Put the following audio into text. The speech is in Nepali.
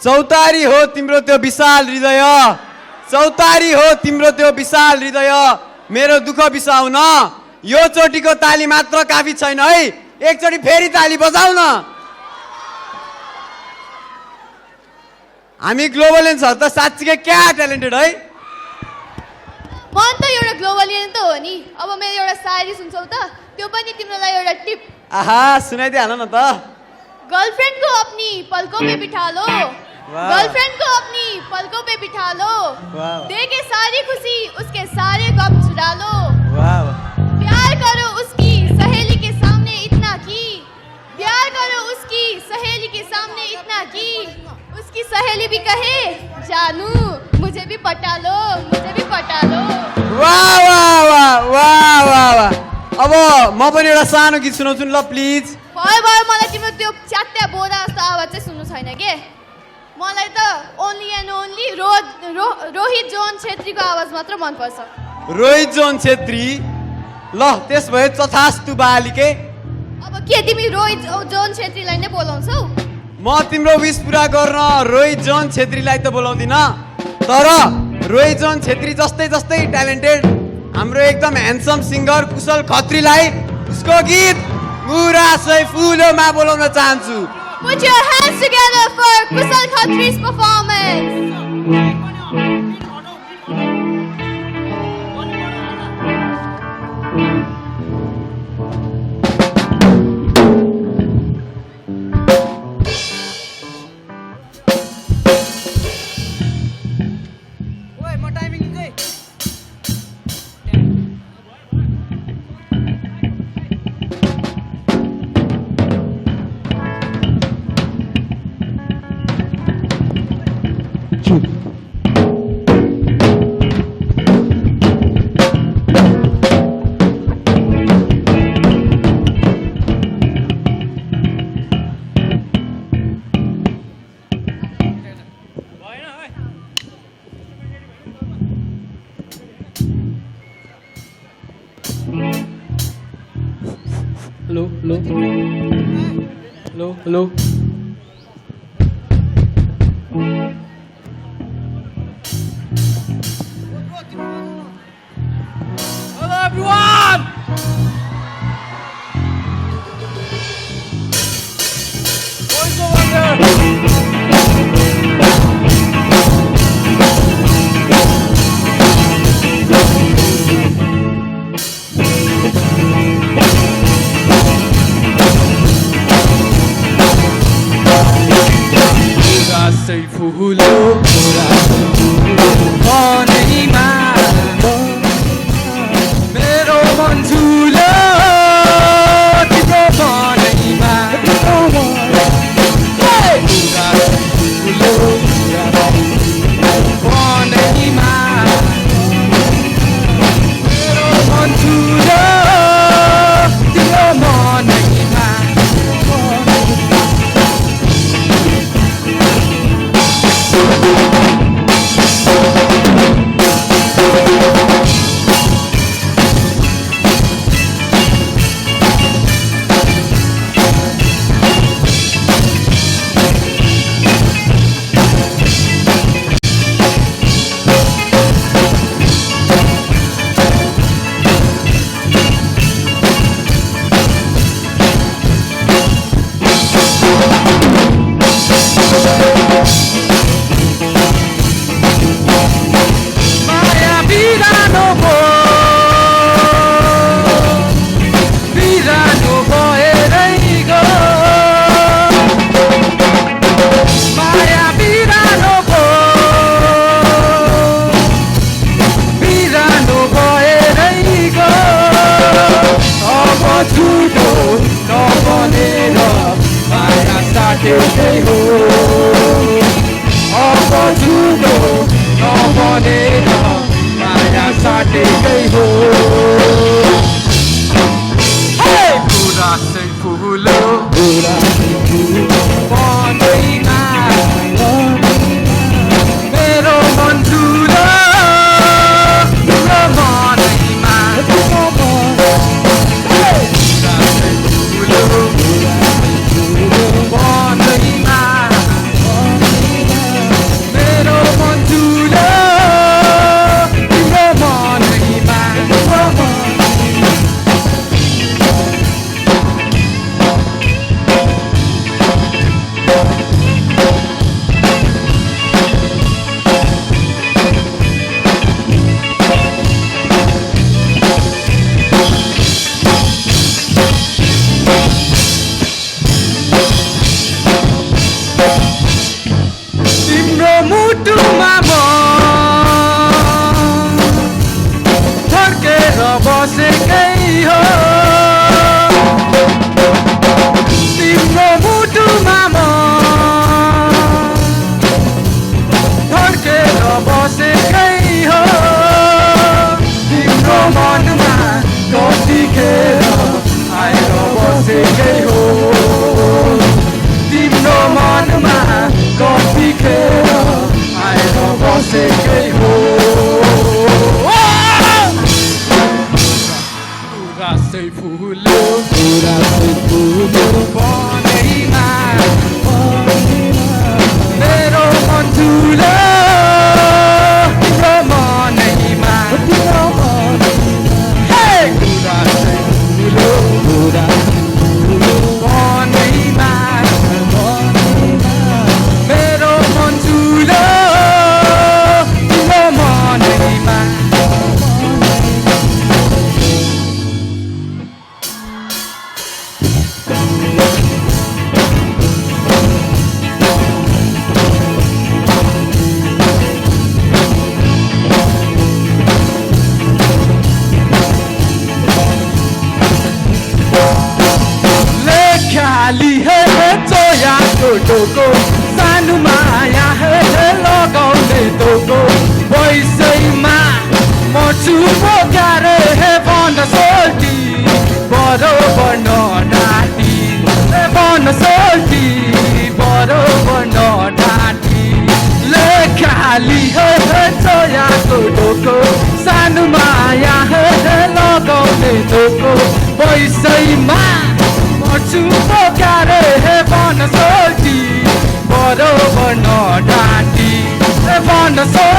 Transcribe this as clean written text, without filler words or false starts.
चौतारी हो तिम्रो त्यो विशाल हृदय, चौतारी हो तिम्रो त्यो विशाल हृदय, मेरो दुःख बिसाउन यो चोटीको ताली मात्र काफी छैन है, एकचोटि फेरि ताली बजाउन। हामी ग्लोबलियन्सहरु त साच्चीकै क्या ट्यालेन्टेड है। म त एउटा ग्लोबलियन त हो नि। अब मेरो एउटा शायरी सुन्छौ त, त्यो पनि तिम्रो लागि एउटा टिप। आहा सुनाइदिए हाल न त। गर्लफ्रेंड को अपनी पलकों पे बिठा लो, गर्लफ्रेंड को अपनी पलकों पे बिठा लो, दे के सारी खुशी उसके सारे गम छुड़ा लो, प्यार करो उसकी सहेली के सामने इतना की, प्यार करो उसकी सहेली के सामने इतना की, उसकी सहेली भी कहे जानू मुझे भी पटा लो, मुझे भी पटा लो। वाह वाह वाह वाह वाह वाह। अब म पनि एउटा सानो गीत सुनाउँछु नि ल प्लिज। भयो मलाई तिम्रो त्यो च्यात्या बोरा जस्तो आवाज चाहिँ सुन्नु छैन के। मलाई त only and only Rohit John छेत्रीको आवाज मात्र मनपर्छ। रोहित जोन छेत्री, ल त्यस भए तथास्तु बालिके। अब के तिमी रोहित जोन छेत्रीलाई नै बोलाउँछौ? म तिम्रो विश पुरा गर्न रोहित जोन छेत्रीलाई त बोलाउँदिन, तर रोहित जोन छेत्री जस्तै जस्तै ट्यालेन्टेड हाम्रो एकदम ह्यान्डसम सिङ्गर कुशल खत्रीलाई उसको गीत गुराँसै फुलोमा बोलाउन चाहन्छु। Put your hands together for Kushal Khatri's performance. Hello. Hello everyone. Voice over there. फुलो मनैमा मेरो मन झुलो तिम्रो मनैमा फुलो मनैमा मेरो मन झुलो तिम्रो मनैमा। टोको सानो माया लगाउने तोको पैसैमा मर्छु पोकार बन सोल्टी बरोबर नडाटी बन सोल्टी बरोबर नडाटी लेखाली छोयाको टोको सानो माया लगाउने तोको पैसैमा मर्छु पोकार बन सोल्टी बरोबर नडाटी बन सोल्टी